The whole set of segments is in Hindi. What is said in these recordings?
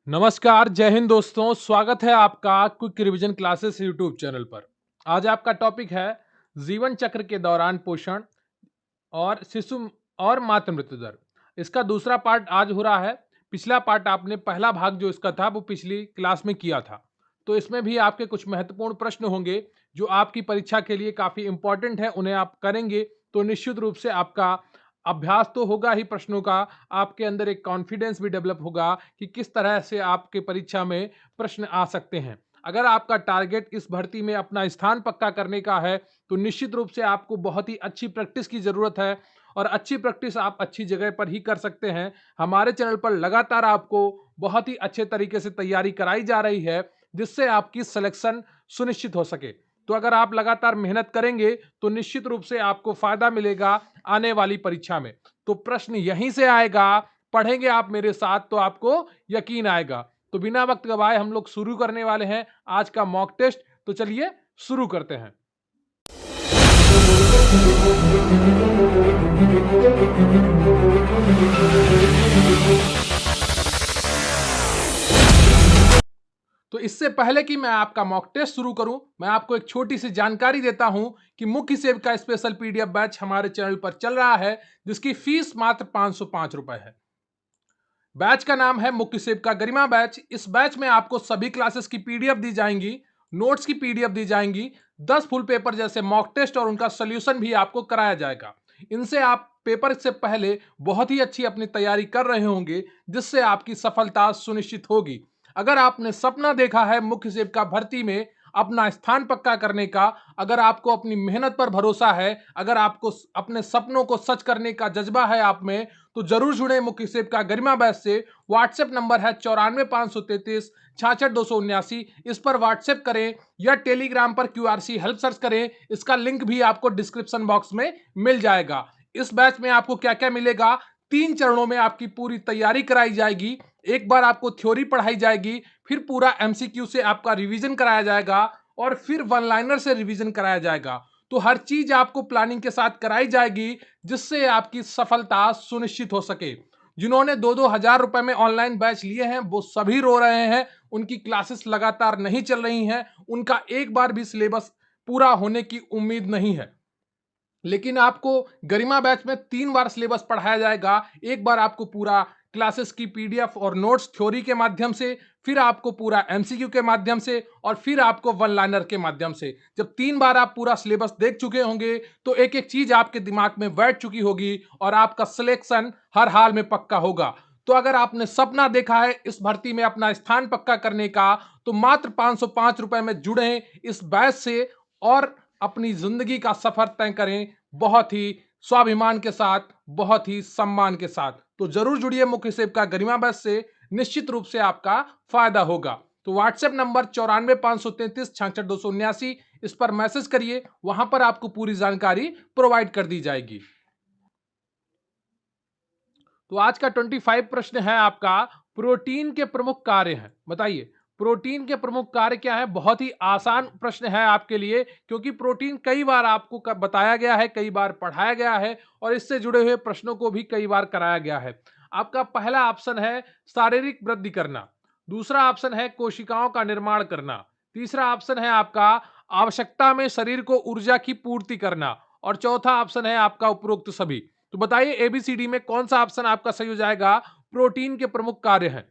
नमस्कार, जय हिंद दोस्तों। स्वागत है आपका quick revision classes YouTube channel पर। आज आपका टॉपिक है जीवन चक्र के दौरान पोषण और शिशु और मातृ मृत्यु दर। इसका दूसरा पार्ट आज हो रहा है। पिछला पार्ट आपने पहला भाग जो इसका था वो पिछली क्लास में किया था। तो इसमें भी आपके कुछ महत्वपूर्ण प्रश्न होंगे जो आपकी परीक्षा के लिए काफ़ी इंपॉर्टेंट है। उन्हें आप करेंगे तो निश्चित रूप से आपका अभ्यास तो होगा ही प्रश्नों का, आपके अंदर एक कॉन्फिडेंस भी डेवलप होगा कि किस तरह से आपके परीक्षा में प्रश्न आ सकते हैं। अगर आपका टारगेट इस भर्ती में अपना स्थान पक्का करने का है तो निश्चित रूप से आपको बहुत ही अच्छी प्रैक्टिस की ज़रूरत है और अच्छी प्रैक्टिस आप अच्छी जगह पर ही कर सकते हैं। हमारे चैनल पर लगातार आपको बहुत ही अच्छे तरीके से तैयारी कराई जा रही है जिससे आपकी सिलेक्शन सुनिश्चित हो सके। तो अगर आप लगातार मेहनत करेंगे तो निश्चित रूप से आपको फायदा मिलेगा आने वाली परीक्षा में। तो प्रश्न यहीं से आएगा, पढ़ेंगे आप मेरे साथ तो आपको यकीन आएगा। तो बिना वक्त गवाए हम लोग शुरू करने वाले हैं आज का मॉक टेस्ट। तो चलिए शुरू करते हैं। तो इससे पहले कि मैं आपका मॉक टेस्ट शुरू करूं, मैं आपको एक छोटी सी जानकारी देता हूं कि मुख्य सेव का स्पेशल पीडीएफ बैच हमारे चैनल पर चल रहा है जिसकी फीस मात्र 505 रुपए है। बैच का नाम है मुख्य सेव का गरिमा बैच। इस बैच में आपको सभी क्लासेस की पीडीएफ दी जाएंगी, नोट्स की पीडीएफ दी जाएंगी, 10 फुल पेपर जैसे मॉक टेस्ट और उनका सोल्यूशन भी आपको कराया जाएगा। इनसे आप पेपर से पहले बहुत ही अच्छी अपनी तैयारी कर रहे होंगे जिससे आपकी सफलता सुनिश्चित होगी। अगर आपने सपना देखा है मुख्य सेव का भर्ती में अपना स्थान पक्का करने का, अगर आपको अपनी मेहनत पर भरोसा है, अगर आपको अपने सपनों को सच करने का जज्बा है आप में, तो जरूर जुड़े मुख्य सेव का गरिमा बैच से। व्हाट्सएप नंबर है 94 533 66 279। इस पर व्हाट्सएप करें या टेलीग्राम पर क्यूआरसी हेल्प सर्च करें। इसका लिंक भी आपको डिस्क्रिप्शन बॉक्स में मिल जाएगा। इस बैच में आपको क्या क्या मिलेगा, 3 चरणों में आपकी पूरी तैयारी कराई जाएगी। एक बार आपको थ्योरी पढ़ाई जाएगी, फिर पूरा एमसीक्यू से आपका रिवीजन कराया जाएगा और फिर वन लाइनर से रिवीजन कराया जाएगा। तो हर चीज आपको प्लानिंग के साथ कराई जाएगी जिससे आपकी सफलता सुनिश्चित हो सके। जिन्होंने 2-2 हजार रुपए में ऑनलाइन बैच लिए हैं वो सभी रो रहे हैं, उनकी क्लासेस लगातार नहीं चल रही हैं, उनका एक बार भी सिलेबस पूरा होने की उम्मीद नहीं है। लेकिन आपको गरिमा बैच में 3 बार सिलेबस पढ़ाया जाएगा। एक बार आपको पूरा क्लासेस की पीडीएफ और नोट्स थ्योरी के माध्यम से, फिर आपको पूरा एमसीक्यू के माध्यम से और फिर आपको वन लाइनर के माध्यम से। जब 3 बार आप पूरा सिलेबस देख चुके होंगे तो एक एक चीज आपके दिमाग में बैठ चुकी होगी और आपका सिलेक्शन हर हाल में पक्का होगा। तो अगर आपने सपना देखा है इस भर्ती में अपना स्थान पक्का करने का, तो मात्र 505 रुपए में जुड़े इस बैच से और अपनी जिंदगी का सफर तय करें बहुत ही स्वाभिमान के साथ, बहुत ही सम्मान के साथ। तो जरूर जुड़िए मुख्य सेव का गरिमा बैच से, निश्चित रूप से आपका फायदा होगा। तो व्हाट्सएप नंबर 94 533 66 279, इस पर मैसेज करिए, वहां पर आपको पूरी जानकारी प्रोवाइड कर दी जाएगी। तो आज का 25 प्रश्न है आपका, प्रोटीन के प्रमुख कार्य हैं, बताइए प्रोटीन के प्रमुख कार्य क्या है। बहुत ही आसान प्रश्न है आपके लिए क्योंकि प्रोटीन कई बार आपको बताया गया है, कई बार पढ़ाया गया है और इससे जुड़े हुए प्रश्नों को भी कई बार कराया गया है। आपका पहला ऑप्शन है शारीरिक वृद्धि करना, दूसरा ऑप्शन है कोशिकाओं का निर्माण करना, तीसरा ऑप्शन है आपका आवश्यकता में शरीर को ऊर्जा की पूर्ति करना और चौथा ऑप्शन है आपका उपरोक्त सभी। तो बताइए एबीसीडी में कौन सा ऑप्शन आपका सही हो जाएगा, प्रोटीन के प्रमुख कार्य हैं।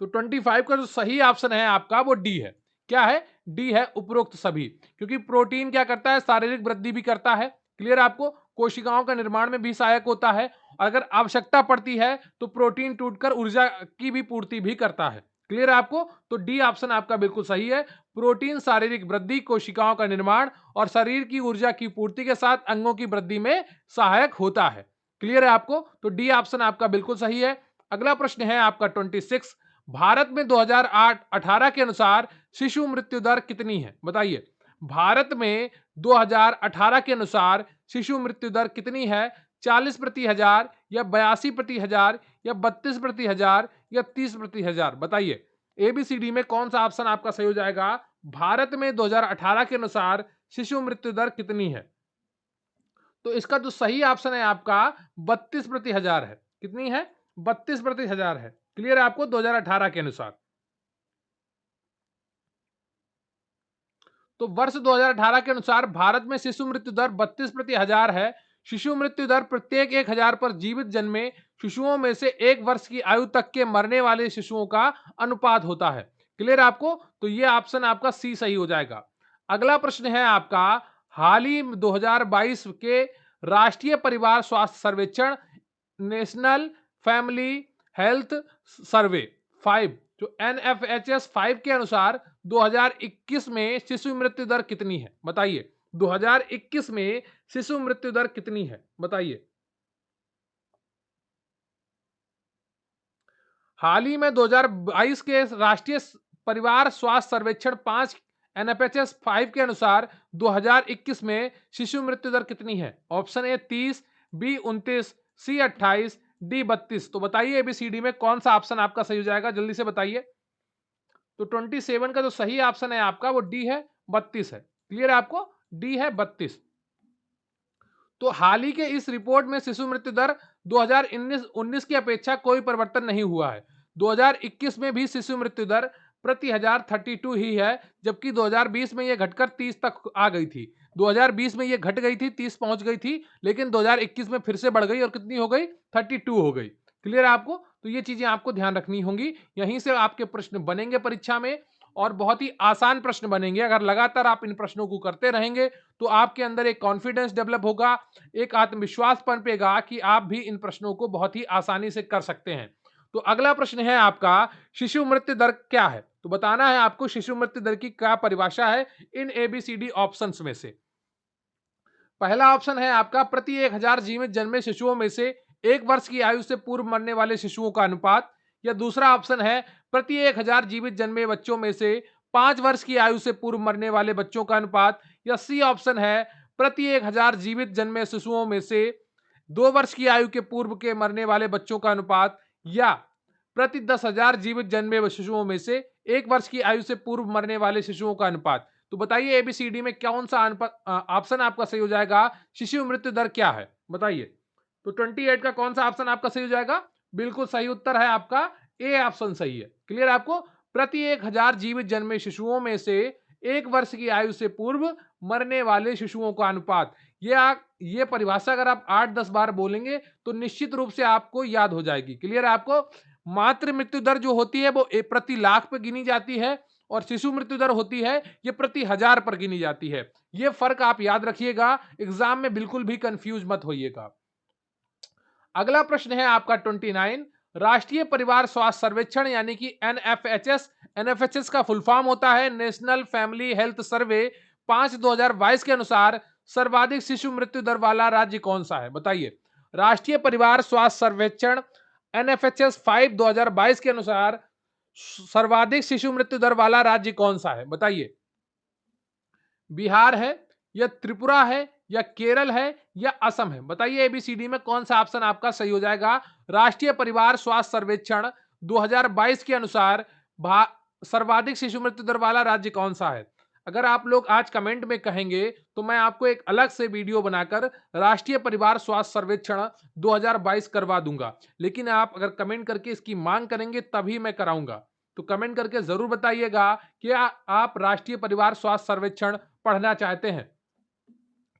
तो 25 का जो सही ऑप्शन है आपका वो डी है। क्या है, डी है उपरोक्त सभी। क्योंकि प्रोटीन क्या करता है, शारीरिक वृद्धि भी करता है, क्लियर आपको, कोशिकाओं का निर्माण में भी सहायक होता है और अगर आवश्यकता पड़ती है तो प्रोटीन टूटकर ऊर्जा की भी पूर्ति भी करता है। क्लियर है आपको, तो डी ऑप्शन आपका बिल्कुल सही है। प्रोटीन शारीरिक वृद्धि, कोशिकाओं का निर्माण और शरीर की ऊर्जा की पूर्ति के साथ अंगों की वृद्धि में सहायक होता है। क्लियर है आपको, तो डी ऑप्शन आपका बिल्कुल सही है। अगला प्रश्न है आपका 26, भारत में 2008-18 के अनुसार शिशु मृत्यु दर कितनी है, बताइए भारत में 2018 के अनुसार शिशु मृत्यु दर कितनी है। 40 प्रति हजार या 82 प्रति हजार या 32 प्रति हजार या 30 प्रति हजार, बताइए एबीसीडी में कौन सा ऑप्शन आपका सही हो जाएगा। भारत में 2018 के अनुसार शिशु मृत्यु दर कितनी है, तो इसका जो सही ऑप्शन है आपका 32 प्रति हजार है। कितनी है, 32/1000 है। क्लियर है आपको 2018 के अनुसार। तो वर्ष 2018 के अनुसार भारत में शिशु मृत्यु दर 32/1000 है। शिशु मृत्यु दर प्रत्येक 1000 पर जीवित जन्मे शिशुओं में से 1 वर्ष की आयु तक के मरने वाले शिशुओं का अनुपात होता है। क्लियर है आपको? तो ये ऑप्शन आपका सी सही हो जाएगा। अगला प्रश्न है आपका, हाल ही 2022 के राष्ट्रीय परिवार स्वास्थ्य सर्वेक्षण नेशनल फैमिली हेल्थ सर्वे 5 जो NFHS 5 के अनुसार 2021 में शिशु मृत्यु दर कितनी है? बताइए 2021 में शिशु मृत्यु दर कितनी है? बताइए। हाल ही में 2022 के राष्ट्रीय परिवार स्वास्थ्य सर्वेक्षण 5 NFHS 5 के अनुसार 2021 में शिशु मृत्यु दर कितनी है? Option A 30, B 29, C 28, D 32। तो बताइए एबीसीडी में कौन सा ऑप्शन आपका सही हो जाएगा? जल्दी से बताइए। तो 27 का जो सही ऑप्शन है आपका वो डी है, 32 है। क्लियर है आपको? डी है 32। तो हाल ही के इस रिपोर्ट में शिशु मृत्यु दर 2019 की अपेक्षा कोई परिवर्तन नहीं हुआ है। 2021 में भी शिशु मृत्यु दर प्रति हजार 32 ही है, जबकि 2020 में यह घटकर 30 तक आ गई थी। 2020 में यह घट गई थी, 30 पहुंच गई थी, लेकिन 2021 में फिर से बढ़ गई और कितनी हो गई? 32 हो गई। क्लियर है आपको? तो ये चीजें आपको ध्यान रखनी होंगी। यहीं से आपके प्रश्न बनेंगे परीक्षा में, और बहुत ही आसान प्रश्न बनेंगे। अगर लगातार आप इन प्रश्नों को करते रहेंगे तो आपके अंदर एक कॉन्फिडेंस डेवलप होगा, एक आत्मविश्वास पनपेगा कि आप भी इन प्रश्नों को बहुत ही आसानी से कर सकते हैं। तो अगला प्रश्न है आपका, शिशु मृत्यु दर क्या है? तो बताना है आपको शिशु मृत्यु दर की क्या परिभाषा है इन एबीसीडी ऑप्शंस में से। पहला ऑप्शन है आपका, प्रति 1000 जीवित जन्मे शिशुओं में से 1 वर्ष की आयु से पूर्व मरने वाले शिशुओं का अनुपात। या दूसरा ऑप्शन है, प्रति 1000 जीवित जन्मे बच्चों में से 5 वर्ष की आयु से पूर्व मरने वाले बच्चों का अनुपात। या सी ऑप्शन है, प्रति 1000 जीवित जन्मे शिशुओं में से 2 वर्ष की आयु के पूर्व के मरने वाले बच्चों का अनुपात। या प्रति 10,000 जीवित जन्मे शिशुओं में से 1 वर्ष की आयु से पूर्व मरने वाले शिशुओं का अनुपात। तो बताइए एबीसीडी में कौन सा ऑप्शन आपका सही हो जाएगा? शिशु मृत्यु दर क्या है? बताइए। तो 28 का कौन सा ऑप्शन आपका सही हो जाएगा? बिल्कुल सही उत्तर है आपका ए ऑप्शन सही है। क्लियर आपको? प्रति 1000 जीवित जन्मे शिशुओं में से 1 वर्ष की आयु से पूर्व मरने वाले शिशुओं का अनुपात। ये परिभाषा अगर आप 8-10 बार बोलेंगे तो निश्चित रूप से आपको याद हो जाएगी। क्लियर है आपको? मातृ मृत्यु दर जो होती है वो प्रति लाख पे गिनी जाती है, और शिशु मृत्यु दर होती है ये प्रति हजार पर गिनी जाती है। ये फर्क आप याद रखिएगा, एग्जाम में बिल्कुल भी कंफ्यूज मत होइएगा। अगला प्रश्न है आपका 29, राष्ट्रीय परिवार स्वास्थ्य सर्वेक्षण यानी कि एनएफएचएस का फुल फॉर्म होता है नेशनल फैमिली हेल्थ सर्वे 5/2022 के अनुसार सर्वाधिक शिशु मृत्यु दर वाला राज्य कौन सा है? बताइए। राष्ट्रीय परिवार स्वास्थ्य सर्वेक्षण NFHS 5 2022 के अनुसार सर्वाधिक शिशु मृत्यु दर वाला राज्य कौन सा है? बताइए। बिहार है, या त्रिपुरा है, या केरल है, या असम है? बताइए एबीसीडी में कौन सा ऑप्शन आपका सही हो जाएगा? राष्ट्रीय परिवार स्वास्थ्य सर्वेक्षण 2022 के अनुसार सर्वाधिक शिशु मृत्यु दर वाला राज्य कौन सा है? अगर आप लोग आज कमेंट में कहेंगे तो मैं आपको एक अलग से वीडियो बनाकर राष्ट्रीय परिवार स्वास्थ्य सर्वेक्षण 2022 करवा दूंगा, लेकिन आप अगर कमेंट करके इसकी मांग करेंगे तभी मैं कराऊंगा। तो कमेंट करके जरूर बताइएगा कि आप राष्ट्रीय परिवार स्वास्थ्य सर्वेक्षण पढ़ना चाहते हैं।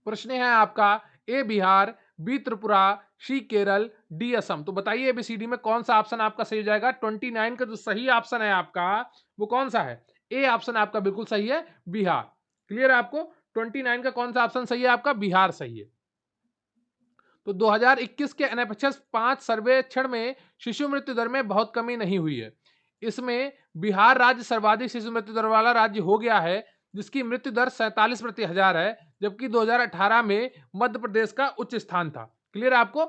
प्रश्न है आपका, ए बिहार, बी त्रिपुरा, सी केरल, डी असम। तो बताइए एबीसीडी में कौन सा ऑप्शन आपका सही हो जाएगा? 29 का जो सही ऑप्शन है आपका वो कौन सा है? ए ऑप्शन आपका बिल्कुल सही है, बिहार। क्लियर है आपको? 29 का कौन सा ऑप्शन सही है आपका? बिहार सही है। तो 2021 के एनएफएचएस 5 सर्वेक्षण में शिशु मृत्यु दर में बहुत कमी नहीं हुई है। इसमें बिहार राज्य सर्वाधिक शिशु मृत्यु दर वाला राज्य हो गया है, जिसकी मृत्यु दर 47/1000 है, जबकि 2018 में मध्य प्रदेश का उच्च स्थान था। क्लियर है आपको?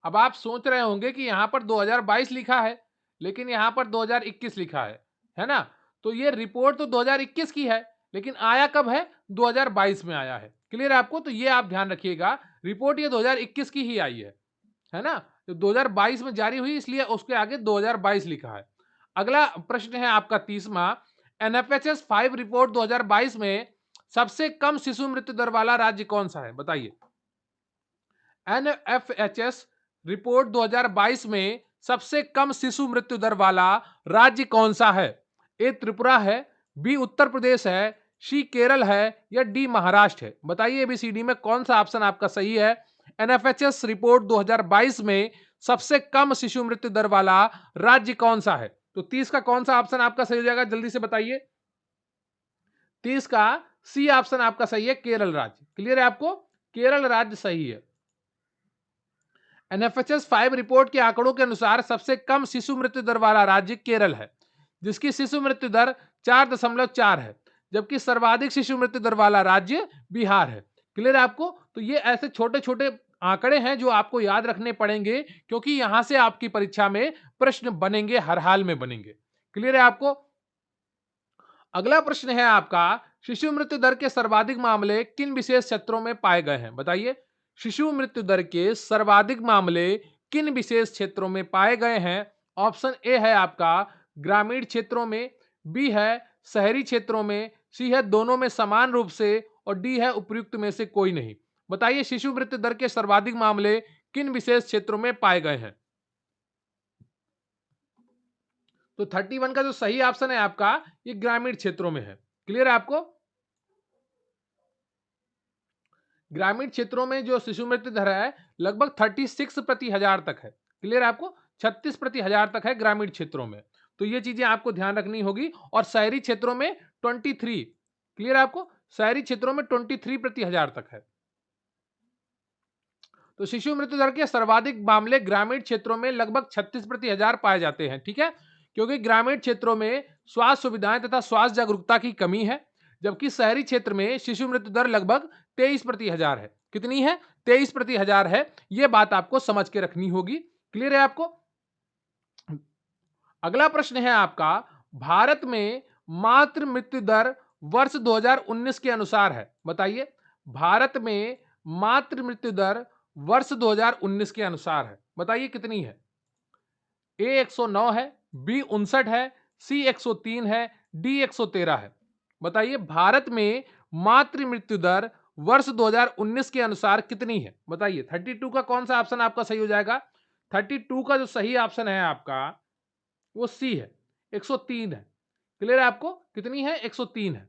अब आप सोच रहे होंगे कि यहां पर 2022 लिखा है लेकिन यहां पर 2021 लिखा है ना? तो ये रिपोर्ट तो 2021 की है, लेकिन आया कब है? 2022 में आया है। क्लियर है आपको? तो ये आप ध्यान रखिएगा, रिपोर्ट ये 2021 की ही आई है ना? तो 2022 में जारी हुई इसलिए उसके आगे 2022 लिखा है। अगला प्रश्न है आपका 30वां, एनएफएचएस 5 रिपोर्ट 2022 में सबसे कम शिशु मृत्यु दर वाला राज्य कौन सा है? बताइए। एनएफएचएस रिपोर्ट 2022 में सबसे कम शिशु मृत्यु दर वाला राज्य कौन सा है? ए त्रिपुरा है, बी उत्तर प्रदेश है, सी केरल है या डी महाराष्ट्र है? बताइए एबीसीडी में कौन सा ऑप्शन आपका सही है? एनएफएचएस रिपोर्ट 2022 में सबसे कम शिशु मृत्यु दर वाला राज्य कौन सा है? तो 30 का कौन सा ऑप्शन आपका सही हो जाएगा, जल्दी से बताइए। 30 का सी ऑप्शन आपका सही है, केरल राज्य। क्लियर है आपको? केरल राज्य सही है। एनएफएचएस 5 रिपोर्ट के आंकड़ों के अनुसार सबसे कम शिशु मृत्यु दर वाला राज्य केरल है, जिसकी शिशु मृत्यु दर 4.4 है, जबकि सर्वाधिक शिशु मृत्यु दर वाला राज्य बिहार है। क्लियर है आपको? तो ये ऐसे छोटे छोटे आंकड़े हैं जो आपको याद रखने पड़ेंगे, क्योंकि यहां से आपकी परीक्षा में प्रश्न बनेंगे, हर हाल में बनेंगे। क्लियर है आपको? अगला प्रश्न है आपका, शिशु मृत्यु दर के सर्वाधिक मामले किन विशेष क्षेत्रों में पाए गए हैं? बताइए, शिशु मृत्यु दर के सर्वाधिक मामले किन विशेष क्षेत्रों में पाए गए हैं? ऑप्शन ए है आपका ग्रामीण क्षेत्रों में, बी है शहरी क्षेत्रों में, सी है दोनों में समान रूप से और डी है उपयुक्त में से कोई नहीं। बताइए, शिशु मृत्यु दर के सर्वाधिक मामले किन विशेष क्षेत्रों में पाए गए हैं? तो 31 का जो सही ऑप्शन है आपका, ये ग्रामीण क्षेत्रों में है। क्लियर है आपको? ग्रामीण क्षेत्रों में जो शिशु मृत्यु दर है लगभग 36 प्रति हजार तक है। क्लियर है आपको? 36 प्रति हजार तक है ग्रामीण क्षेत्रों में। तो ये चीजें आपको ध्यान रखनी होगी। और शहरी क्षेत्रों में 23। क्लियर है आपको? शहरी क्षेत्रों में 23 प्रति हजार तक है। तो शिशु मृत्यु दर के सर्वाधिक मामले ग्रामीण क्षेत्रों में लगभग 36 प्रति हजार पाए जाते हैं। ठीक है, क्योंकि ग्रामीण क्षेत्रों में स्वास्थ्य सुविधाएं तथा स्वास्थ्य जागरूकता की कमी है, जबकि शहरी क्षेत्र में शिशु मृत्यु दर लगभग 23 प्रति हजार है। कितनी है? 23 प्रति हजार है। यह बात आपको समझ के रखनी होगी। क्लियर है आपको? अगला प्रश्न है आपका, भारत में मातृ मृत्यु दर वर्ष 2019 के अनुसार है। बताइए, भारत में मातृ मृत्यु दर वर्ष 2019 के अनुसार है। बताइए कितनी है? ए 109 है, बी 59 है, सी 103 है, डी 113 है। बताइए, भारत में मातृ मृत्यु दर वर्ष 2019 के अनुसार कितनी है? बताइए, 32 का कौन सा ऑप्शन आपका सही हो जाएगा? 32 का जो सही ऑप्शन है आपका, वो सी है, 103 है। क्लियर है आपको? कितनी है? 103 है।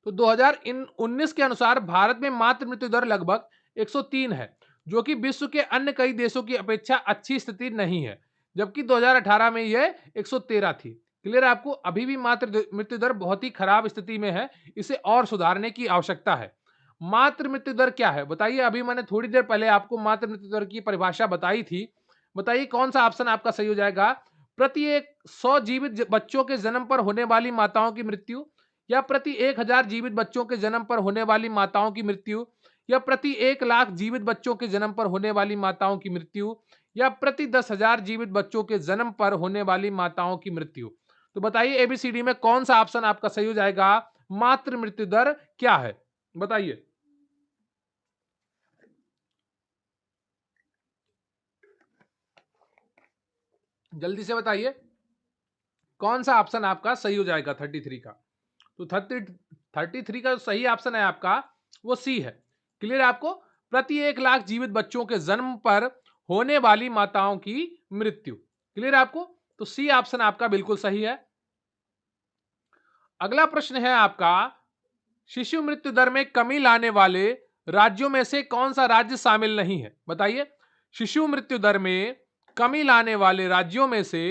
तो 2019 के अनुसार भारत में मातृ मृत्यु दर लगभग 103 है, जो कि विश्व के अन्य कई देशों की अपेक्षा अच्छी स्थिति नहीं है, जबकि 2018 में यह 113 थी। क्लियर है आपको? अभी भी मातृ मृत्यु दर बहुत ही खराब स्थिति में है, इसे और सुधारने की आवश्यकता है। मातृ मृत्यु दर क्या है? बताइए, अभी मैंने थोड़ी देर पहले आपको मातृ मृत्यु दर की परिभाषा बताई थी। बताइए कौन सा ऑप्शन आपका सही हो जाएगा? प्रति 100 जीवित बच्चों के जन्म पर होने वाली माताओं की मृत्यु, या प्रति 1000 जीवित बच्चों के जन्म पर होने वाली माताओं की मृत्यु, या प्रति 1 लाख जीवित बच्चों के जन्म पर होने वाली माताओं की मृत्यु, या प्रति 10,000 जीवित बच्चों के जन्म पर होने वाली माताओं की मृत्यु। तो बताइए एबीसीडी में कौन सा ऑप्शन आपका सही हो जाएगा? मातृ मृत्यु दर क्या है? बताइए। जल्दी से बताइए कौन सा ऑप्शन आपका सही हो जाएगा 33 का? तो 33 का जो सही ऑप्शन है आपका, वो सी है। क्लियर है आपको? प्रति 1 लाख जीवित बच्चों के जन्म पर होने वाली माताओं की मृत्यु। क्लियर है आपको? तो सी ऑप्शन आपका बिल्कुल सही है। अगला प्रश्न है आपका, शिशु मृत्यु दर में कमी लाने वाले राज्यों में से कौन सा राज्य शामिल नहीं है? बताइए, शिशु मृत्यु दर में कमी लाने वाले राज्यों में से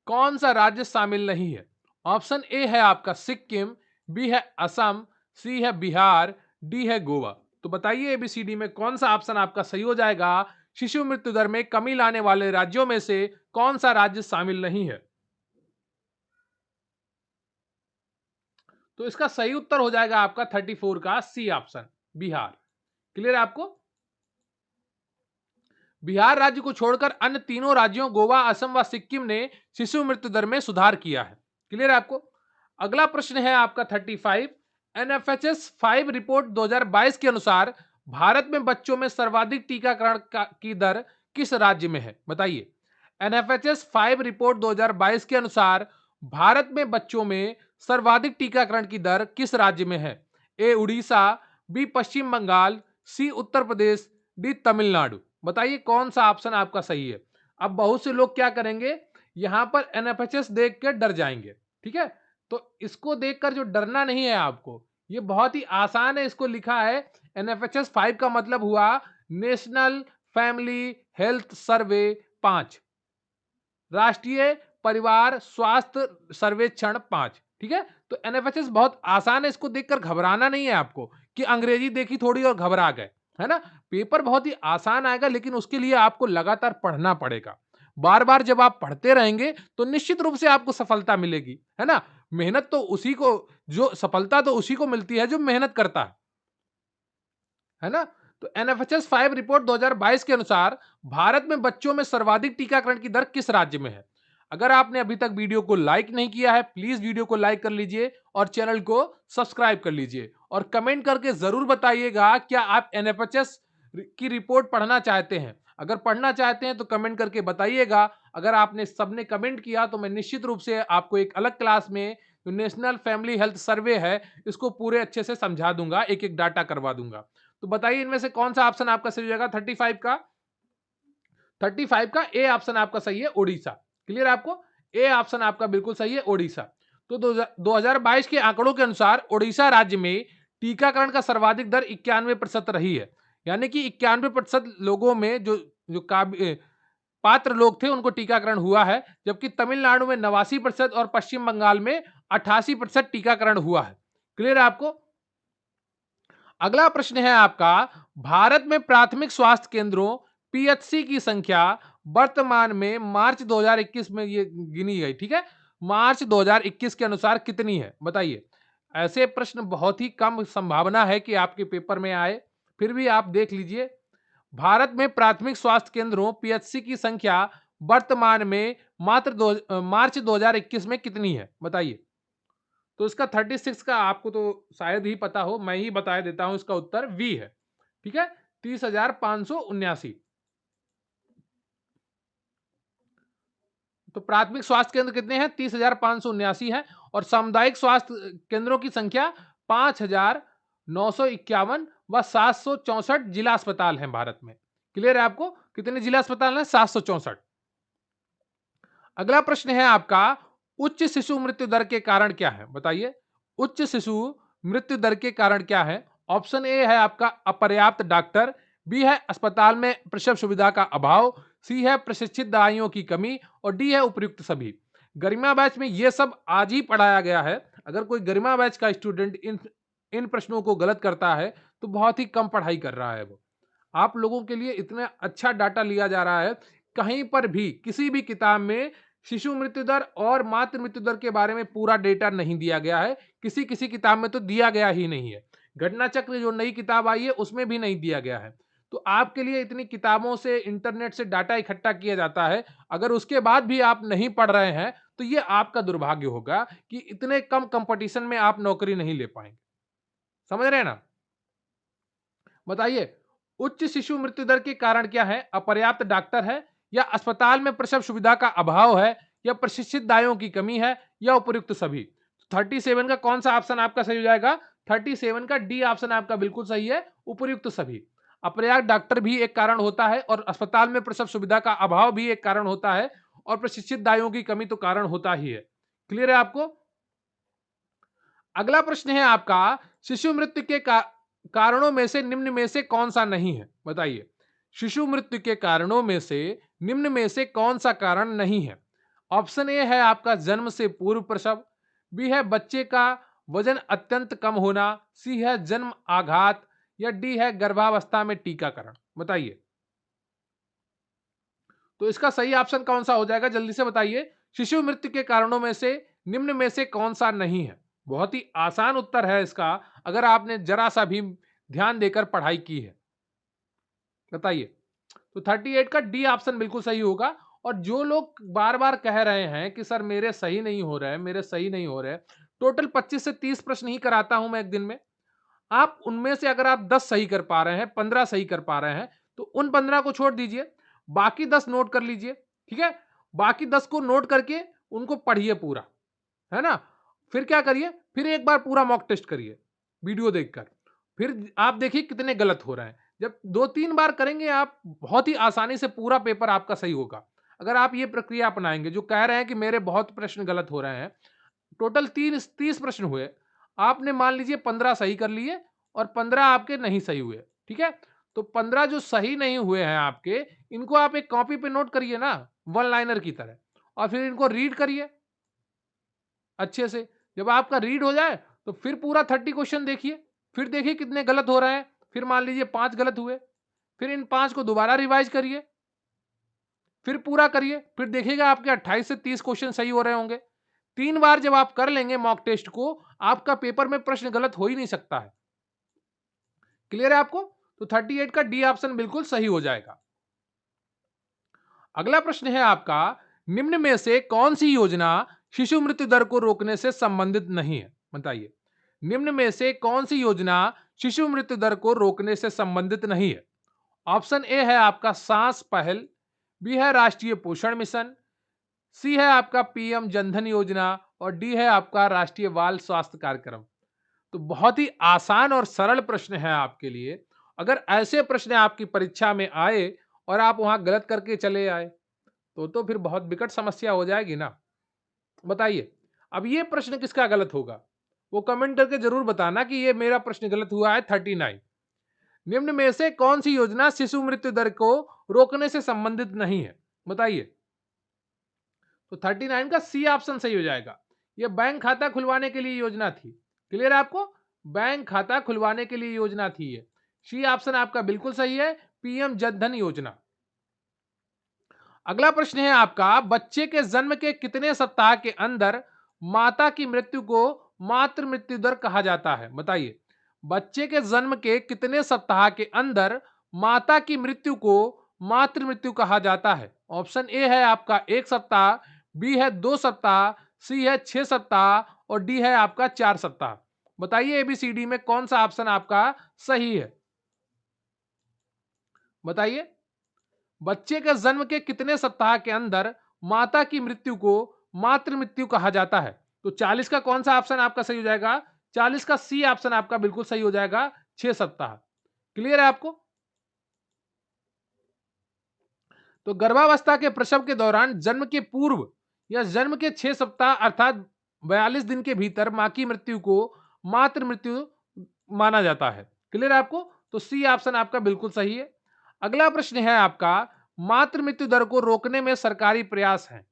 कौन सा राज्य शामिल नहीं है? ऑप्शन ए है आपका सिक्किम, बी है असम, सी है बिहार, डी है गोवा। तो बताइए एबीसीडी में कौन सा ऑप्शन आपका सही हो जाएगा? शिशु मृत्यु दर में कमी लाने वाले राज्यों में से कौन सा राज्य शामिल नहीं है? तो इसका सही उत्तर हो जाएगा आपका 34 का सी ऑप्शन, बिहार। क्लियर है आपको? बिहार राज्य को छोड़कर अन्य तीनों राज्यों गोवा, असम व सिक्किम ने शिशु मृत्यु दर में सुधार किया है। क्लियर है आपको? अगला प्रश्न है आपका 35। एनएफएचएस 5 रिपोर्ट 2022 के अनुसार भारत में बच्चों में सर्वाधिक टीकाकरण की दर किस राज्य में है? बताइए, एनएफएचएस 5 रिपोर्ट 2022 के अनुसार भारत में बच्चों में सर्वाधिक टीकाकरण की दर किस राज्य में है? ए उड़ीसा, बी पश्चिम बंगाल, सी उत्तर प्रदेश, डी तमिलनाडु। बताइए कौन सा ऑप्शन आपका सही है। अब बहुत से लोग क्या करेंगे, यहां पर एनएफएचएस देख के डर जाएंगे। ठीक है, तो इसको देखकर जो डरना नहीं है आपको, ये बहुत ही आसान है। इसको लिखा है एनएफएचएस 5 का मतलब हुआ नेशनल फैमिली हेल्थ सर्वे 5, राष्ट्रीय परिवार स्वास्थ्य सर्वेक्षण 5। ठीक है, तो एनएफएचएस बहुत आसान है, इसको देखकर घबराना नहीं है आपको कि अंग्रेजी देखी थोड़ी और घबरा गए, है ना। पेपर बहुत ही आसान आएगा, लेकिन उसके लिए आपको लगातार पढ़ना पड़ेगा। बार बार जब आप पढ़ते रहेंगे तो निश्चित रूप से आपको सफलता मिलेगी, है ना। मेहनत तो उसी को, जो सफलता तो उसी को मिलती है जो मेहनत करता है ना। तो एनएफएचएस 5 रिपोर्ट 2022 के अनुसार भारत में बच्चों में सर्वाधिक टीकाकरण की दर किस राज्य में है। अगर आपने अभी तक वीडियो को लाइक नहीं किया है, प्लीज वीडियो को लाइक कर लीजिए और चैनल को सब्सक्राइब कर लीजिए और कमेंट करके जरूर बताइएगा क्या आप एनएफएचएस की रिपोर्ट पढ़ना चाहते हैं। अगर पढ़ना चाहते हैं तो कमेंट करके बताइएगा। अगर आपने सबने कमेंट किया तो मैं निश्चित रूप से आपको एक अलग क्लास में जो नेशनल फैमिली हेल्थ सर्वे है इसको पूरे अच्छे से समझा दूंगा, एक एक डाटा करवा दूंगा। तो बताइए इनमें से कौन सा ऑप्शन आपका सही हो जाएगा। 35 का ए ऑप्शन आपका सही है, ओडिशा। क्लियर है आपको, ए ऑप्शन आपका बिल्कुल सही है, ओडिशा। तो 2022 के आंकड़ों के अनुसार ओडिशा राज्य में टीकाकरण का सर्वाधिक दर 91% रही है। यानी कि 91% लोगों में जो जो पात्र लोग थे उनको टीकाकरण हुआ है, जबकि तमिलनाडु में 89% और पश्चिम बंगाल में 88% टीकाकरण हुआ है। क्लियर है आपको। अगला प्रश्न है आपका, भारत में प्राथमिक स्वास्थ्य केंद्रों पीएचसी की संख्या वर्तमान में मार्च 2021 में ये गिनी गई। ठीक है, मार्च 2021 के अनुसार कितनी है बताइए। ऐसे प्रश्न बहुत ही कम संभावना है कि आपके पेपर में आए, फिर भी आप देख लीजिए। भारत में प्राथमिक स्वास्थ्य केंद्रों पीएचसी की संख्या वर्तमान में मार्च 2021 में कितनी है बताइए। तो इसका 36 का आपको तो शायद ही पता हो, मैं ही बता देता हूं। इसका उत्तर वी है। ठीक है, 30,579। तो प्राथमिक स्वास्थ्य केंद्र कितने हैं, 30,579 है। और सामुदायिक स्वास्थ्य केंद्रों की संख्या 5,951 व 764 जिला अस्पताल हैं भारत में। क्लियर है आपको, कितने जिला अस्पताल हैं, 764। अगला प्रश्न है आपका, उच्च शिशु मृत्यु दर के कारण क्या है बताइए। उच्च शिशु मृत्यु दर के कारण क्या है। ऑप्शन ए है आपका अपर्याप्त डॉक्टर, बी है अस्पताल में प्रसव सुविधा का अभाव, सी है प्रशिक्षित दवाइयों की कमी और डी है उपयुक्त सभी। गरिमा बैच में ये सब आज ही पढ़ाया गया है। अगर कोई गरिमा बैच का स्टूडेंट इन इन प्रश्नों को गलत करता है तो बहुत ही कम पढ़ाई कर रहा है वो। आप लोगों के लिए इतना अच्छा डाटा लिया जा रहा है, कहीं पर भी किसी भी किताब में शिशु मृत्यु दर और मातृ मृत्यु दर के बारे में पूरा डेटा नहीं दिया गया है। किसी किसी किताब में तो दिया गया ही नहीं है। घटना चक्र जो नई किताब आई है उसमें भी नहीं दिया गया है। तो आपके लिए इतनी किताबों से, इंटरनेट से डाटा इकट्ठा किया जाता है, अगर उसके बाद भी आप नहीं पढ़ रहे हैं तो ये आपका दुर्भाग्य होगा कि इतने कम कंपटीशन में आप नौकरी नहीं ले पाएंगे। समझ रहे हैं ना। बताइए, उच्च शिशु मृत्यु दर के कारण क्या है। अपर्याप्त डॉक्टर है, या अस्पताल में प्रसव सुविधा का अभाव है, या प्रशिक्षित दाइयों की कमी है, या उपयुक्त सभी। 37 का कौन सा ऑप्शन आपका सही हो जाएगा। 37 का डी ऑप्शन आपका बिल्कुल सही है, उपयुक्त सभी। अपर्याप्त डॉक्टर भी एक कारण होता है और अस्पताल में प्रसव सुविधा का अभाव भी एक कारण होता है और प्रशिक्षित दाइयों की कमी तो कारण होता ही है। क्लियर है आपको। अगला प्रश्न है आपका, शिशु मृत्यु के कारणों में से निम्न में से कौन सा नहीं है बताइए। शिशु मृत्यु के कारणों में से निम्न में से कौन सा कारण नहीं है। ऑप्शन ए है आपका जन्म से पूर्व प्रसव, बी है बच्चे का वजन अत्यंत कम होना, सी है जन्म आघात, या डी है गर्भावस्था में टीकाकरण। बताइए, तो इसका सही ऑप्शन कौन सा हो जाएगा, जल्दी से बताइए। शिशु मृत्यु के कारणों में से निम्न में से कौन सा नहीं है। बहुत ही आसान उत्तर है इसका, अगर आपने जरा सा भी ध्यान देकर पढ़ाई की है। बताइए, तो 38 का डी ऑप्शन बिल्कुल सही होगा। और जो लोग बार बार कह रहे हैं कि सर मेरे सही नहीं हो रहे, मेरे सही नहीं हो रहे, टोटल 25 से 30 प्रश्न ही कराता हूं मैं एक दिन में। आप उनमें से अगर आप 10 सही कर पा रहे हैं, 15 सही कर पा रहे हैं, तो उन 15 को छोड़ दीजिए, बाकी 10 नोट कर लीजिए। ठीक है, बाकी 10 को नोट करके उनको पढ़िए पूरा, है ना। फिर क्या करिए, फिर एक बार पूरा मॉक टेस्ट करिए वीडियो देखकर, फिर आप देखिए कितने गलत हो रहे हैं। जब 2-3 बार करेंगे आप, बहुत ही आसानी से पूरा पेपर आपका सही होगा। अगर आप ये प्रक्रिया अपनाएँगे, जो कह रहे हैं कि मेरे बहुत प्रश्न गलत हो रहे हैं, टोटल 30 प्रश्न हुए, आपने मान लीजिए 15 सही कर लिए और 15 आपके नहीं सही हुए, ठीक है? तो 15 जो सही नहीं हुए हैं आपके, इनको आप एक कॉपी पे नोट करिए ना, वन लाइनर की तरह, और फिर इनको रीड करिए अच्छे से। जब आपका रीड हो जाए, तो फिर पूरा 30 क्वेश्चन देखिए, फिर देखिए कितने गलत हो रहे हैं, फिर मान लीजिए 5 गलत हुए, फिर इन 5 को दोबारा रिवाइज़ करिए, फिर पूरा करिए, फिर देखिएगा आपके 28 से 30 क्वेश्चन सही हो रहे होंगे। 3 बार जब आप कर लेंगे मॉक टेस्ट को, आपका पेपर में प्रश्न गलत हो ही नहीं सकता है। क्लियर है आपको? तो 38 का डी ऑप्शन बिल्कुल सही हो जाएगा। अगला प्रश्न है आपका, निम्न में से कौन सी योजना शिशु मृत्यु दर को रोकने से संबंधित नहीं है? बताइए। निम्न में से कौन सी योजना शिशु मृत्यु दर को रोकने से संबंधित नहीं है? ऑप्शन ए है आपका सांस पहल, बी है राष्ट्रीय पोषण मिशन, सी है आपका पीएम जनधन योजना और डी है आपका राष्ट्रीय बाल स्वास्थ्य कार्यक्रम। तो बहुत ही आसान और सरल प्रश्न है आपके लिए। अगर ऐसे प्रश्न आपकी परीक्षा में आए और आप वहां गलत करके चले आए, तो फिर बहुत विकट समस्या हो जाएगी ना। बताइए, अब ये प्रश्न किसका गलत होगा? वो कमेंट करके जरूर बताना कि ये मेरा प्रश्न गलत हुआ है 39। निम्न में से कौन सी योजना शिशु मृत्यु दर को रोकने से संबंधित नहीं है? बताइए। तो 39 का सी ऑप्शन सही हो जाएगा। ये बैंक खाता खुलवाने के लिए योजना थी। क्लियर है आपको? बैंक खाता खुलवाने के लिए योजना थी ये। सी ऑप्शन आपका बिल्कुल सही है, पीएम जनधन योजना। अगला प्रश्न है आपका, बच्चे के जन्म के कितने सप्ताह के अंदर माता की मृत्यु को मातृ मृत्यु दर कहा जाता है? बताइए। बच्चे के जन्म के कितने सप्ताह के अंदर माता की मृत्यु को मातृ मृत्यु कहा जाता है? ऑप्शन ए है आपका 1 सप्ताह, बी है 2 सप्ताह, सी है 6 सप्ताह और डी है आपका 4 सप्ताह। बताइए एबीसीडी में कौन सा ऑप्शन आपका सही है? बताइए। बच्चे के जन्म के कितने सप्ताह के अंदर माता की मृत्यु को मातृ मृत्यु कहा जाता है? तो 40 का कौन सा ऑप्शन आपका सही हो जाएगा? 40 का सी ऑप्शन आपका बिल्कुल सही हो जाएगा, 6 सप्ताह। क्लियर है आपको? तो गर्भावस्था के प्रसव के दौरान जन्म के पूर्व या जन्म के 6 सप्ताह अर्थात 42 दिन के भीतर मां की मृत्यु को मातृ मृत्यु माना जाता है। क्लियर है आपको? तो सी ऑप्शन आपका बिल्कुल सही है। अगला प्रश्न है आपका, मातृ मृत्यु दर को रोकने में सरकारी प्रयास हैं।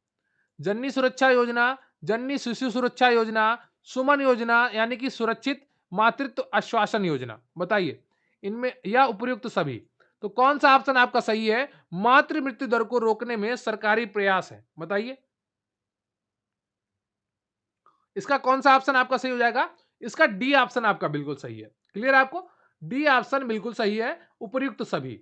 जननी सुरक्षा योजना, जननी शिशु सुरक्षा योजना, सुमन योजना यानी कि सुरक्षित मातृत्व आश्वासन योजना। बताइए इनमें या उपयुक्त सभी। तो कौन सा ऑप्शन आपका सही है? मातृ मृत्यु दर को रोकने में सरकारी प्रयास है। बताइए इसका कौन सा ऑप्शन आपका सही हो जाएगा? इसका डी ऑप्शन आपका बिल्कुल सही है। क्लियर है आपको? डी ऑप्शन बिल्कुल सही है, उपयुक्त सभी।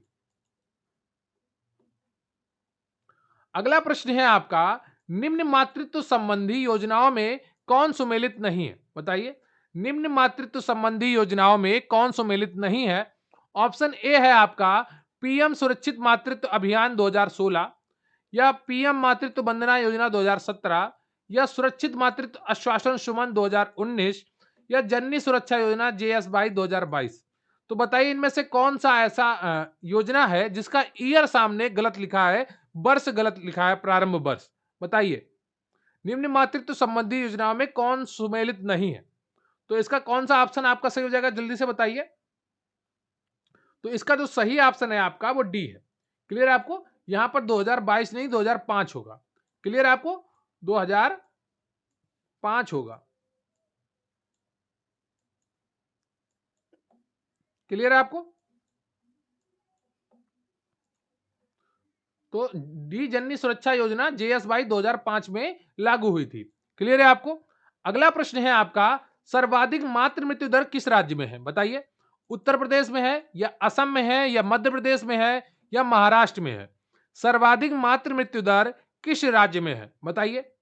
अगला प्रश्न है आपका, निम्न मातृत्व संबंधी योजनाओं में कौन सुमेलित नहीं है? बताइए निम्न मातृत्व संबंधी योजनाओं में कौन सुमेलित नहीं है? ऑप्शन ए है आपका पीएम सुरक्षित मातृत्व अभियान 2016 या पीएम मातृत्व वंदना योजना 2017 या सुरक्षित मातृत्व आश्वासन सुमन 2019 या जननी सुरक्षा योजना जेएसवाई 2022। तो बताइए इनमें से कौन सा ऐसा योजना है जिसका ईयर सामने गलत लिखा है, वर्ष गलत लिखा है, प्रारंभ वर्ष। बताइए निम्न मातृत्व संबंधी योजनाओं में कौन सुमेलित नहीं है? तो इसका कौन सा ऑप्शन आपका सही हो जाएगा, जल्दी से बताइए। तो इसका जो सही ऑप्शन है आपका वो डी है। क्लियर है आपको? यहां पर 2022 नहीं 2005 होगा। क्लियर है आपको? 2005 होगा। क्लियर है आपको? तो डी जननी सुरक्षा योजना जेएसवाई 2005 में लागू हुई थी। क्लियर है आपको? अगला प्रश्न है आपका, सर्वाधिक मातृ मृत्यु दर किस राज्य में है? बताइए उत्तर प्रदेश में है या असम में है या मध्य प्रदेश में है या महाराष्ट्र में है? सर्वाधिक मातृ मृत्यु दर किस राज्य में है? बताइए।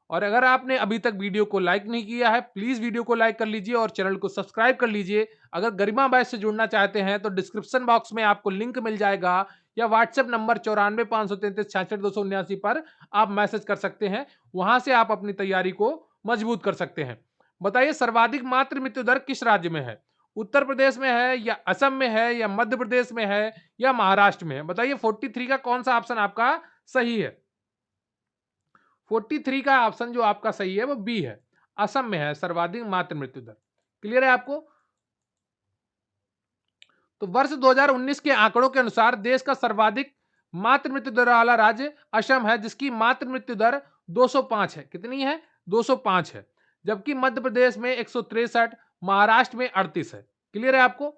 और अगर आपने अभी तक वीडियो को लाइक नहीं किया है, प्लीज वीडियो को लाइक कर लीजिए और चैनल को सब्सक्राइब कर लीजिए। अगर गरिमा बैच से जुड़ना चाहते हैं तो डिस्क्रिप्शन बॉक्स में आपको लिंक मिल जाएगा या व्हाट्सएप नंबर 94 533 66 279 पर आप मैसेज कर सकते हैं। वहां से आप अपनी तैयारी को मजबूत कर सकते हैं। बताइए सर्वाधिक मातृ मृत्यु दर किस राज्य में है? उत्तर प्रदेश में है या असम में है या मध्य प्रदेश में है या महाराष्ट्र में है? बताइए 43 का कौन सा ऑप्शन आपका सही है? 43 का ऑप्शन जो आपका सही है वो बी है, असम में है सर्वाधिक मातृ मृत्यु दर। क्लियर है आपको? तो वर्ष 2019 के आंकड़ों के अनुसार देश का सर्वाधिक मातृ मृत्यु दर वाला राज्य असम है, जिसकी मातृ मृत्यु दर 205 है। कितनी है? 205 है। जबकि मध्य प्रदेश में 163, महाराष्ट्र में 38 है। क्लियर है आपको?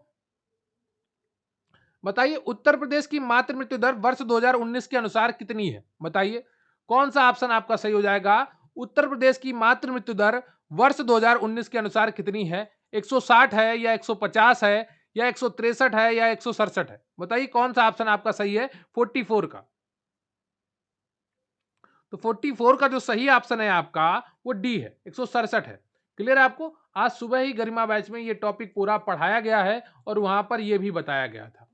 बताइए उत्तर प्रदेश की मातृ मृत्यु दर वर्ष 2019 के अनुसार कितनी है? बताइए कौन सा ऑप्शन आपका सही हो जाएगा? उत्तर प्रदेश की मातृ मृत्यु दर वर्ष 2019 के अनुसार कितनी है? 160 है या 150 है या 163 है या 167 है? बताइए कौन सा ऑप्शन आपका सही है 44 का? तो 44 का जो सही ऑप्शन है आपका वो डी है, 167 है। क्लियर है आपको? आज सुबह ही गरिमा बैच में ये टॉपिक पूरा पढ़ाया गया है और वहां पर यह भी बताया गया था।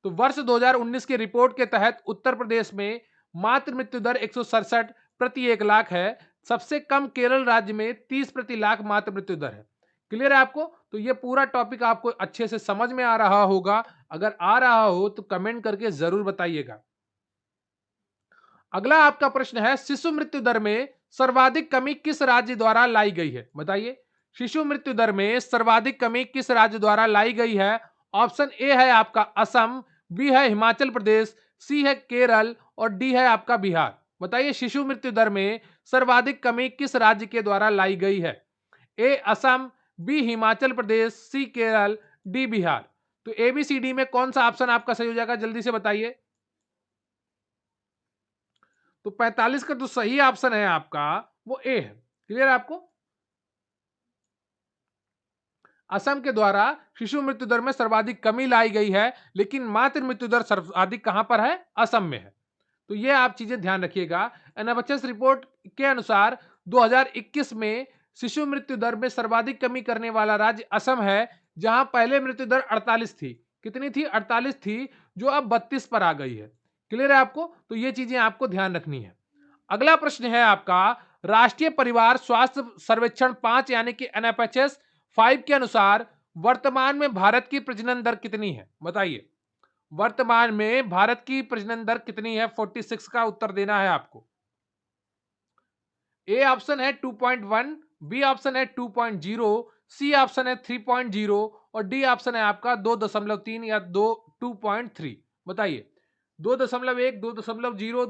तो वर्ष 2019 की रिपोर्ट के तहत उत्तर प्रदेश में मातृ मृत्यु दर 167 प्रति 1 लाख है। सबसे कम केरल राज्य में 30 प्रति लाख मातृ मृत्यु दर है। क्लियर है आपको? तो ये पूरा टॉपिक आपको अच्छे से समझ में आ रहा होगा। अगर आ रहा हो तो कमेंट करके जरूर बताइएगा। अगला आपका प्रश्न है, शिशु मृत्यु दर में सर्वाधिक कमी किस राज्य द्वारा लाई गई है? बताइए शिशु मृत्यु दर में सर्वाधिक कमी किस राज्य द्वारा लाई गई है? ऑप्शन ए है आपका असम, बी है हिमाचल प्रदेश, सी है केरल और डी है आपका बिहार। बताइए शिशु मृत्यु दर में सर्वाधिक कमी किस राज्य के द्वारा लाई गई है? ए असम, बी हिमाचल प्रदेश, सी केरल, डी बिहार। तो एबीसीडी में कौन सा ऑप्शन आपका सही हो जाएगा? जल्दी से बताइए। तो 45 का जो सही ऑप्शन है आपका वो ए है। क्लियर है आपको? असम के द्वारा शिशु मृत्यु दर में सर्वाधिक कमी लाई गई है, लेकिन मातृ मृत्यु दर सर्वाधिक कहां पर है? असम में है। तो ये आप चीजें ध्यान रखिएगा। एनएफएचएस रिपोर्ट के अनुसार 2021 में शिशु मृत्यु दर में सर्वाधिक कमी करने वाला राज्य असम है, जहां पहले मृत्यु दर 48 थी। कितनी थी? 48 थी, जो अब 32 पर आ गई है। क्लियर है आपको? तो ये चीजें आपको ध्यान रखनी है। अगला प्रश्न है आपका, राष्ट्रीय परिवार स्वास्थ्य सर्वेक्षण 5 यानी कि एनएफएचएस 5 के अनुसार वर्तमान में भारत की प्रजनन दर कितनी है? बताइए वर्तमान में भारत की प्रजनन दर कितनी है? 46 का उत्तर देना है आपको। ए ऑप्शन है 2.1, बी ऑप्शन है 2.0, सी ऑप्शन है 3.0 और डी ऑप्शन है आपका 2.3 या 2.3। बताइए 2.1, 2.0,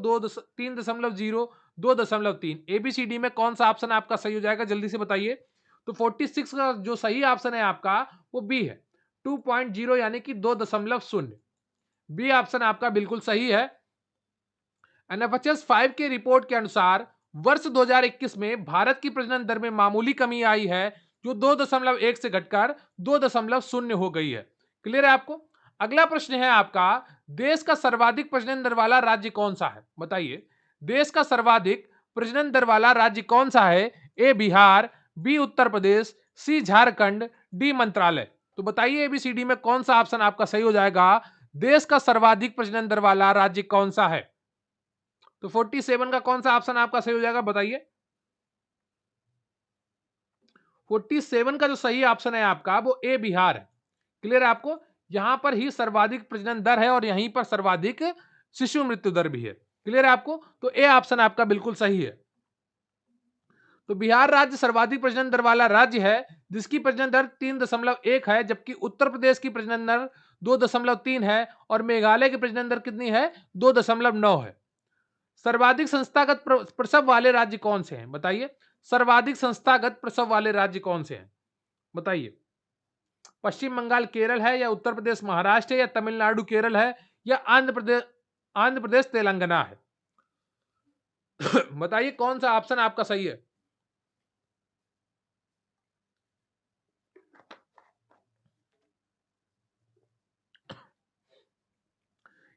3.0, 2.3। एबीसीडी में कौन सा ऑप्शन आपका सही हो जाएगा? जल्दी से बताइए। तो 46 का जो सही ऑप्शन है आपका वो बी है, 2.0 यानी कि 2.0। बी ऑप्शन आपका बिल्कुल सही है। एनएफएचएस 5 के रिपोर्ट के अनुसार वर्ष 2021 में भारत की प्रजनन दर में मामूली कमी आई है, जो 2.1 से घटकर 2.0 हो गई है। क्लियर है आपको? अगला प्रश्न है आपका, देश का सर्वाधिक प्रजनन दर वाला राज्य कौन सा है? बताइए देश का सर्वाधिक प्रजनन दर वाला राज्य कौन सा है? ए बिहार, बी उत्तर प्रदेश, सी झारखंड, डी मंत्रालय। तो बताइए एबीसीडी में कौन सा ऑप्शन आपका सही हो जाएगा? देश का सर्वाधिक प्रजनन दर वाला राज्य कौन सा है? तो 47 का कौन सा ऑप्शन आपका सही हो जाएगा? बताइए 47 का जो सही ऑप्शन है आपका वो ए बिहार है। क्लियर है आपको? यहां पर ही सर्वाधिक प्रजनन दर है और यहीं पर सर्वाधिक शिशु मृत्यु दर भी है। क्लियर है आपको? तो ए ऑप्शन आपका बिल्कुल सही है। तो बिहार राज्य सर्वाधिक प्रजनन दर वाला राज्य है, जिसकी प्रजनन दर 3.1 है, जबकि उत्तर प्रदेश की प्रजनन दर 2.3 है और मेघालय की प्रजनन दर कितनी है? 2.9 है। सर्वाधिक संस्थागत प्रसव वाले राज्य कौन से हैं? बताइए सर्वाधिक संस्थागत प्रसव वाले राज्य कौन से हैं? बताइए पश्चिम बंगाल केरल है या उत्तर प्रदेश महाराष्ट्र है या तमिलनाडु केरल है या आंध्र प्रदेश तेलंगाना है? बताइए कौन सा ऑप्शन आपका सही है?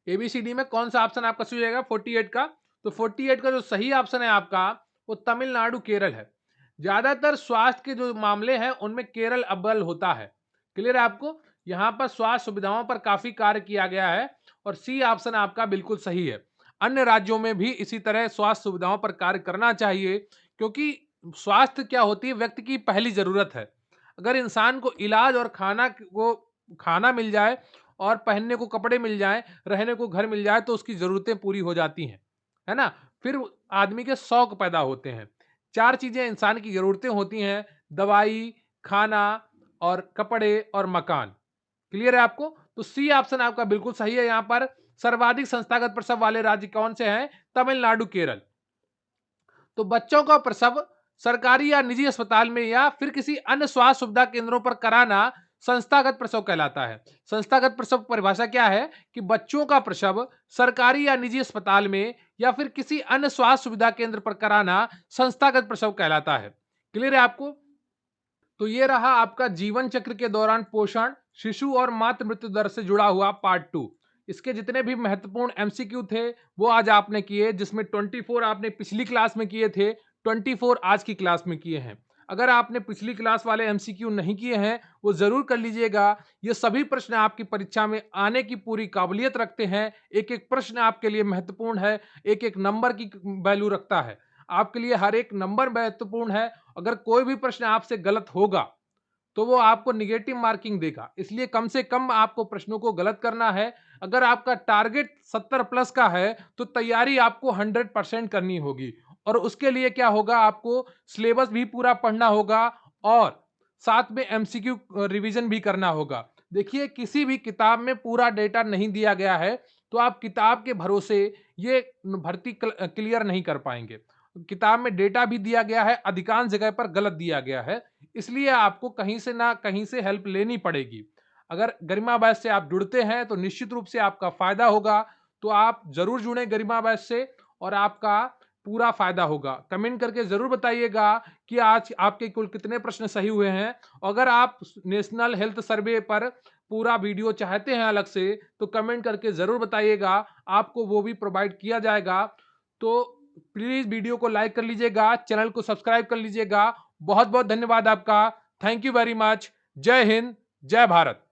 एबीसीडी में कौन सा ऑप्शन आपका सही होगा 48 का? तो 48 का जो सही ऑप्शन है आपका वो तमिलनाडु केरल है। ज्यादातर स्वास्थ्य के जो मामले हैं उनमें केरल अव्वल होता है। क्लियर है आपको? यहाँ पर स्वास्थ्य सुविधाओं पर काफी कार्य किया गया है और सी ऑप्शन आपका बिल्कुल सही है। अन्य राज्यों में भी इसी तरह स्वास्थ्य सुविधाओं पर कार्य करना चाहिए, क्योंकि स्वास्थ्य क्या होती है? व्यक्ति की पहली जरूरत है। अगर इंसान को इलाज और खाना मिल जाए और पहनने को कपड़े मिल जाएँ, रहने को घर मिल जाए तो उसकी ज़रूरतें पूरी हो जाती हैं, है ना? फिर आदमी के शौक पैदा होते हैं। 4 चीज़ें इंसान की ज़रूरतें होती हैं, दवाई, खाना और कपड़े और मकान। क्लियर है आपको? तो सी ऑप्शन आपका बिल्कुल सही है यहाँ पर। सर्वाधिक संस्थागत प्रसव वाले राज्य कौन से हैं? तमिलनाडु, केरल। तो बच्चों का प्रसव सरकारी या निजी अस्पताल में या फिर किसी अन्य स्वास्थ्य सुविधा केंद्रों पर कराना संस्थागत प्रसव कहलाता है। संस्थागत प्रसव की परिभाषा क्या है कि बच्चों का प्रसव सरकारी या निजी अस्पताल में या फिर किसी अन्य स्वास्थ्य सुविधा केंद्र पर कराना संस्थागत प्रसव कहलाता है। क्लियर है आपको? तो ये रहा आपका जीवन चक्र के दौरान पोषण, शिशु और मातृ मृत्यु दर से जुड़ा हुआ पार्ट 2। इसके जितने भी महत्वपूर्ण एमसीक्यू थे वो आज आपने किए, जिसमें 24 आपने पिछली क्लास में किए थे, 24 आज की क्लास में किए हैं। अगर आपने पिछली क्लास वाले एमसीक्यू नहीं किए हैं वो जरूर कर लीजिएगा। ये सभी प्रश्न आपकी परीक्षा में आने की पूरी काबिलियत रखते हैं। एक एक प्रश्न आपके लिए महत्वपूर्ण है, एक एक नंबर की वैल्यू रखता है। आपके लिए हर एक नंबर महत्वपूर्ण है। अगर कोई भी प्रश्न आपसे गलत होगा तो वो आपको निगेटिव मार्किंग देगा, इसलिए कम से कम आपको प्रश्नों को गलत करना है। अगर आपका टारगेट 70 प्लस का है तो तैयारी आपको 100% करनी होगी और उसके लिए क्या होगा, आपको सिलेबस भी पूरा पढ़ना होगा और साथ में एमसीक्यू रिवीजन भी करना होगा। देखिए, किसी भी किताब में पूरा डेटा नहीं दिया गया है तो आप किताब के भरोसे ये भर्ती क्लियर नहीं कर पाएंगे। किताब में डेटा भी दिया गया है, अधिकांश जगह पर गलत दिया गया है, इसलिए आपको कहीं से ना कहीं से हेल्प लेनी पड़ेगी। अगर गरिमा बैच से आप जुड़ते हैं तो निश्चित रूप से आपका फायदा होगा, तो आप जरूर जुड़ें गरिमा बैच से और आपका पूरा फायदा होगा। कमेंट करके जरूर बताइएगा कि आज आपके कुल कितने प्रश्न सही हुए हैं। अगर आप नेशनल हेल्थ सर्वे पर पूरा वीडियो चाहते हैं अलग से तो कमेंट करके जरूर बताइएगा, आपको वो भी प्रोवाइड किया जाएगा। तो प्लीज वीडियो को लाइक कर लीजिएगा, चैनल को सब्सक्राइब कर लीजिएगा। बहुत बहुत धन्यवाद आपका। Thank you very much. जय हिंद, जय भारत।